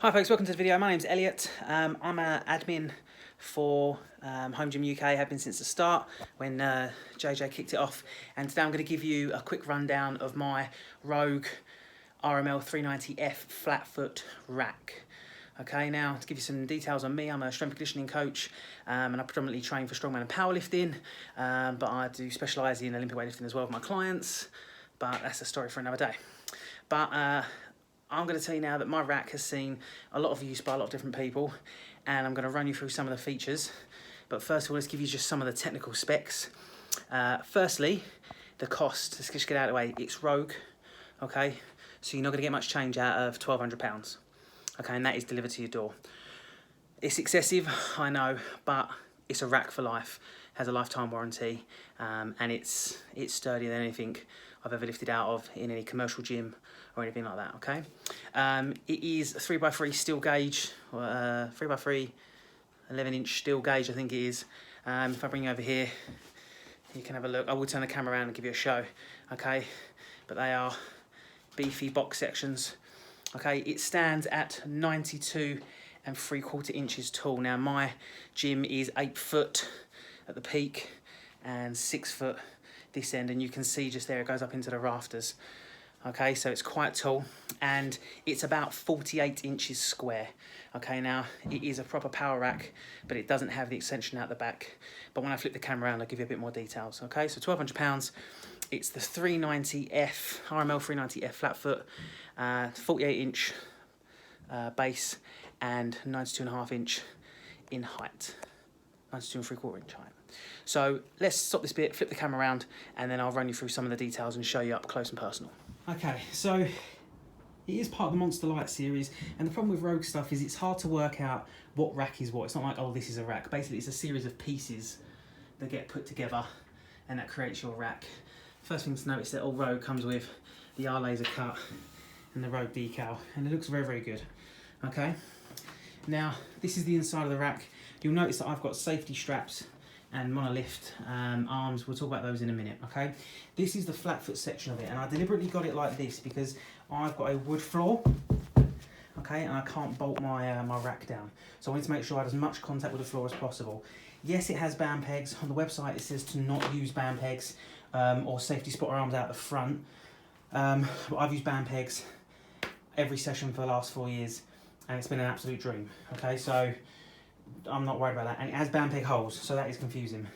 Hi folks, welcome to the video. My name's Elliot. I'm an admin for Home Gym UK, have been since the start when JJ kicked it off, and today I'm going to give you a quick rundown of my Rogue RML-390F flat foot rack. Okay, now to give you some details on me, I'm a strength and conditioning coach and I predominantly train for strongman and powerlifting, but I do specialise in Olympic weightlifting as well with my clients, but that's a story for another day. But I'm going to tell you now that my rack has seen a lot of use by a lot of different people, and I'm going to run you through some of the features. But first of all, let's give you just some of the technical specs. Firstly, the cost. Let's just get out of the way. It's Rogue, okay? So you're not going to get much change out of £1,200, okay? And that is delivered to your door. It's excessive, I know, but it's a rack for life. Has a lifetime warranty, and it's sturdier than anything I've ever lifted out of in any commercial gym or anything like that, okay? It is a 3x3 steel gauge, 3x3 11-inch steel gauge, I think it is. If I bring you over here, you can have a look. I will turn the camera around and give you a show, okay? But they are beefy box sections, okay? It stands at 92 3/4 inches tall. Now my gym is 8 foot at the peak and 6 foot this end, and you can see just there it goes up into the rafters. Okay, so it's quite tall and it's about 48 inches square. Okay, now it is a proper power rack, but it doesn't have the extension out the back. But when I flip the camera around, I'll give you a bit more details. Okay, so £1,200. It's the 390F, RML 390F flat foot, 48 inch base and 92.5 inch in height, 92 3/4 inch height. So let's stop this bit, flip the camera around, and then I'll run you through some of the details and show you up close and personal. Okay, so it is part of the Monster Light series, and the problem with Rogue stuff is it's hard to work out what rack is what. It's not like, oh, this is a rack. Basically, it's a series of pieces that get put together, and that creates your rack. First thing to notice that all Rogue comes with the R laser cut and the Rogue decal, and it looks very, very good. Okay, now this is the inside of the rack. You'll notice that I've got safety straps and monolift arms. We'll talk about those in a minute, okay? This is the flat foot section of it, and I deliberately got it like this because I've got a wood floor, okay, and I can't bolt my my rack down. So I wanted to make sure I had as much contact with the floor as possible. Yes, it has band pegs. On the website it says to not use band pegs or safety spotter arms out the front. But I've used band pegs every session for the last 4 years, and it's been an absolute dream, okay? So I'm not worried about that, and it has band peg holes, so that is confusing.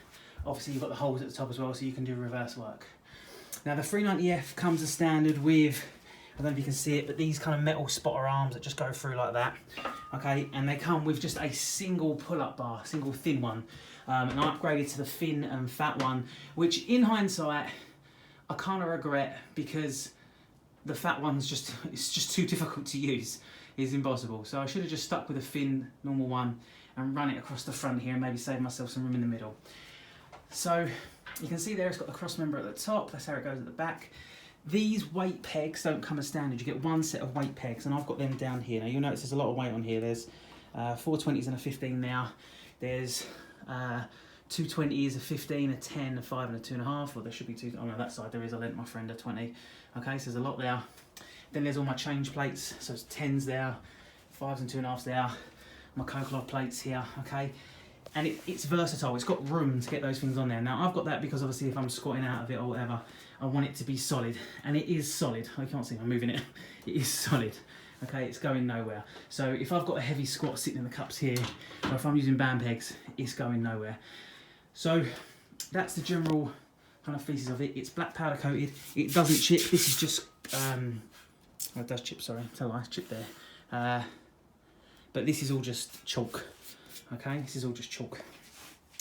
Obviously you've got the holes at the top as well, so you can do reverse work. Now the 390F comes as standard with, I don't know if you can see it, but these kind of metal spotter arms that just go through like that, okay? And they come with just a single pull-up bar, single thin one, and I upgraded to the thin and fat one, which in hindsight I kind of regret, because the fat one's it's just too difficult to use. It's impossible. So I should have just stuck with a thin normal one and run it across the front here and maybe save myself some room in the middle. So you can see there it's got the cross member at the top, that's how it goes at the back. These weight pegs don't come as standard. You get one set of weight pegs, and I've got them down here. Now you'll notice there's a lot of weight on here. There's 420s and a 15 now. There's 220s, a 15, a 10, a 5 and a 2.5, or there should be two. Oh no, that side there is. I lent my friend a 20. Okay, so there's a lot there. Then there's all my change plates, so it's 10s there, 5s and 2.5s there, my Coke plates here, okay? And it's versatile, it's got room to get those things on there. Now I've got that because obviously if I'm squatting out of it or whatever, I want it to be solid, and it is solid. I can't see, I'm moving it. It is solid, okay? It's going nowhere. So if I've got a heavy squat sitting in the cups here, or if I'm using band pegs, it's going nowhere. So that's the general kind of features of it. It's black powder coated, it doesn't chip. This is just, oh, it does chip, sorry, tell a lie, chip there. But this is all just chalk, okay? This is all just chalk.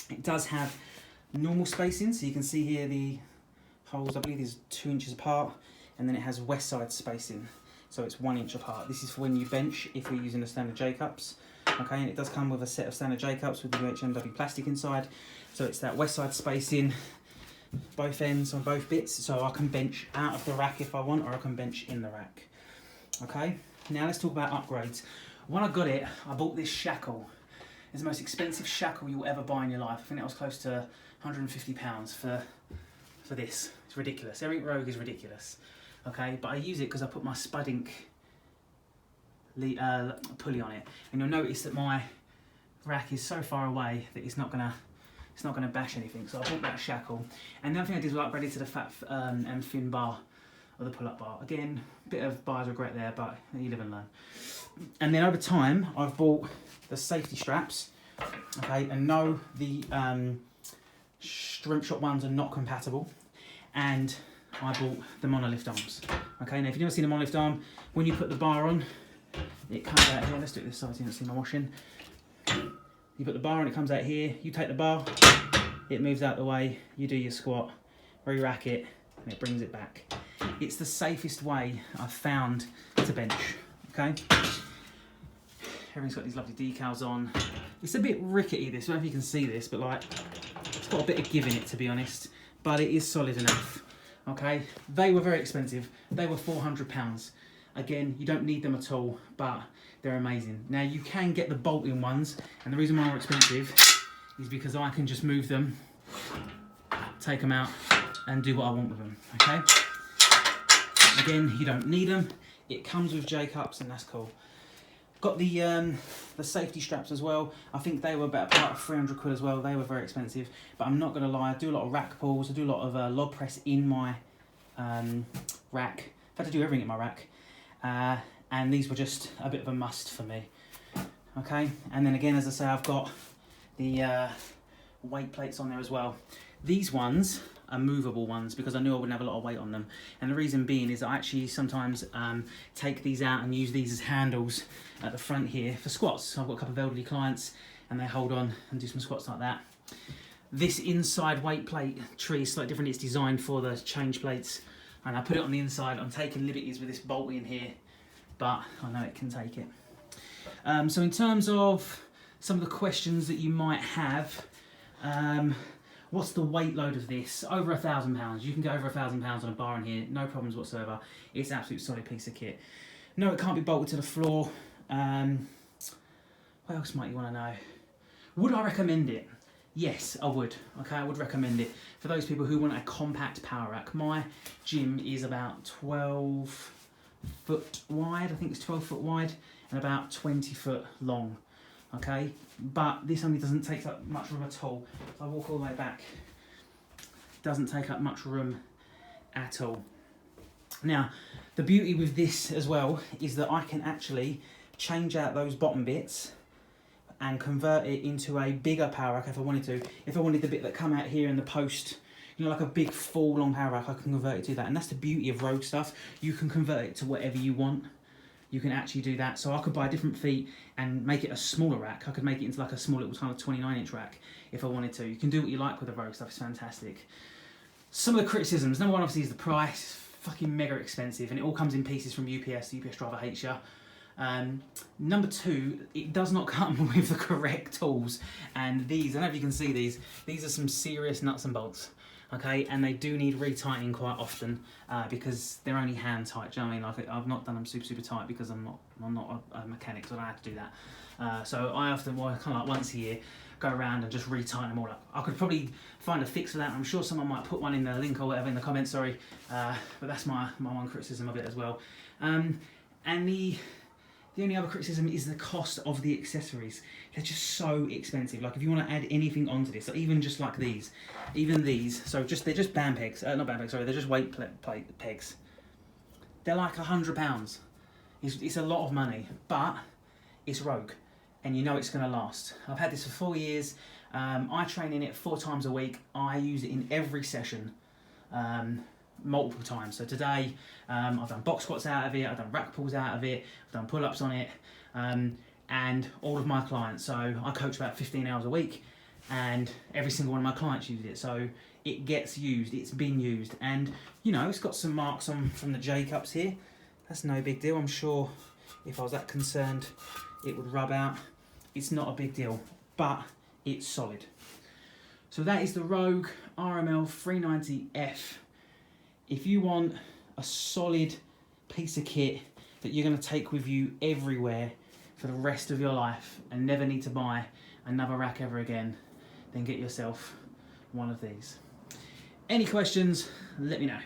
It does have normal spacing, so you can see here the holes, I believe is 2 inches apart, and then it has west side spacing, so it's 1 inch apart. This is for when you bench, if we're using the standard J-cups, okay? And it does come with a set of standard J-cups with the UHMW plastic inside, so it's that west side spacing, both ends on both bits, so I can bench out of the rack if I want, or I can bench in the rack. Okay, now let's talk about upgrades. When I got it, I bought this shackle. It's the most expensive shackle you'll ever buy in your life. I think that was close to £150 for this. It's ridiculous. Everything Rogue is ridiculous. Okay, but I use it because I put my spud ink pulley on it, and you'll notice that my rack is so far away that it's not gonna bash anything. So I bought that shackle, and the other thing I did was upgrade it to the fat and thin bar of the pull-up bar. Again, bit of buyer's regret there, but you live and learn. And then over time, I've bought the safety straps. Okay, and no, the Strength Shop ones are not compatible, and I bought the monolift arms. Okay, now if you've never seen a monolift arm, when you put the bar on, it comes out here. Let's do it this side so you don't see my washing. You put the bar on, it comes out here. You take the bar, it moves out the way. You do your squat, re-rack it, and it brings it back. It's the safest way I've found to bench. Okay. Everything's got these lovely decals on. It's a bit rickety, this. I don't know if you can see this, but like, it's got a bit of give in it, to be honest. But it is solid enough. Okay, they were very expensive. They were £400. Again, you don't need them at all, but they're amazing. Now you can get the bolt-in ones, and the reason why they're expensive is because I can just move them, take them out, and do what I want with them. Okay. Again, you don't need them. It comes with J-cups, and that's cool. Got the safety straps as well. I think they were about part of 300 quid as well. They were very expensive, but I'm not gonna lie. I do a lot of rack pulls. I do a lot of log press in my rack. In fact, I do everything in my rack. And these were just a bit of a must for me. Okay, and then again, as I say, I've got the weight plates on there as well. These ones are movable ones because I knew I wouldn't have a lot of weight on them, and the reason being is I actually sometimes take these out and use these as handles at the front here for squats. So I've got a couple of elderly clients and they hold on and do some squats like that. This inside weight plate tree is slightly different. It's designed for the change plates, and I put it on the inside. I'm taking liberties with this bolt in here, but I know it can take it. So in terms of some of the questions that you might have, what's the weight load of this? Over £1,000. You can go over £1,000 on a bar in here, no problems whatsoever. It's an absolute solid piece of kit. No, it can't be bolted to the floor. What else might you want to know? Would I recommend it? Yes, I would. Okay, I would recommend it for those people who want a compact power rack. My gym is about 12 foot wide. I think it's 12 foot wide and about 20 foot long. Okay, but this only doesn't take up much room at all. If I walk all the way back, it doesn't take up much room at all. Now, the beauty with this as well is that I can actually change out those bottom bits and convert it into a bigger power rack if I wanted to. If I wanted the bit that come out here in the post, you know, like a big full long power rack, I can convert it to that. And that's the beauty of Rogue stuff. You can convert it to whatever you want. You can actually do that. So I could buy different feet and make it a smaller rack. I could make it into like a small little kind of 29-inch rack if I wanted to. You can do what you like with the Rogue stuff. It's fantastic. Some of the criticisms. Number one, obviously, is the price. Fucking mega expensive, and it all comes in pieces from UPS. The UPS driver hates you. Number two, it does not come with the correct tools. And these, I don't know if you can see these are some serious nuts and bolts. Okay, and they do need retightening quite often because they're only hand tight. Do you know what I mean? Like, I've not done them super tight because I'm not a mechanic, so I don't have to do that. So I often, well, kind of like once a year, go around and just retighten them all up. I could probably find a fix for that. I'm sure someone might put one in the link or whatever in the comments. Sorry, but that's my one criticism of it as well. And the only other criticism is the cost of the accessories. They're just so expensive. Like if you want to add anything onto this, so even just like these, so they're just band pegs, not band pegs, sorry, they're just weight plate pegs. They're like £100. It's a lot of money, but it's Rogue, and you know it's going to last. I've had this for 4 years. I train in it 4 times a week. I use it in every session. Multiple times. So today I've done box squats out of it, I've done rack pulls out of it, I've done pull-ups on it, and all of my clients. So I coach about 15 hours a week, and every single one of my clients use it. So it gets used, it's been used, and you know, it's got some marks on from the J-cups here. That's no big deal. I'm sure if I was that concerned it would rub out. It's not a big deal, but it's solid. So that is the Rogue RML-390F. If you want a solid piece of kit that you're going to take with you everywhere for the rest of your life and never need to buy another rack ever again, then get yourself one of these. Any questions, let me know.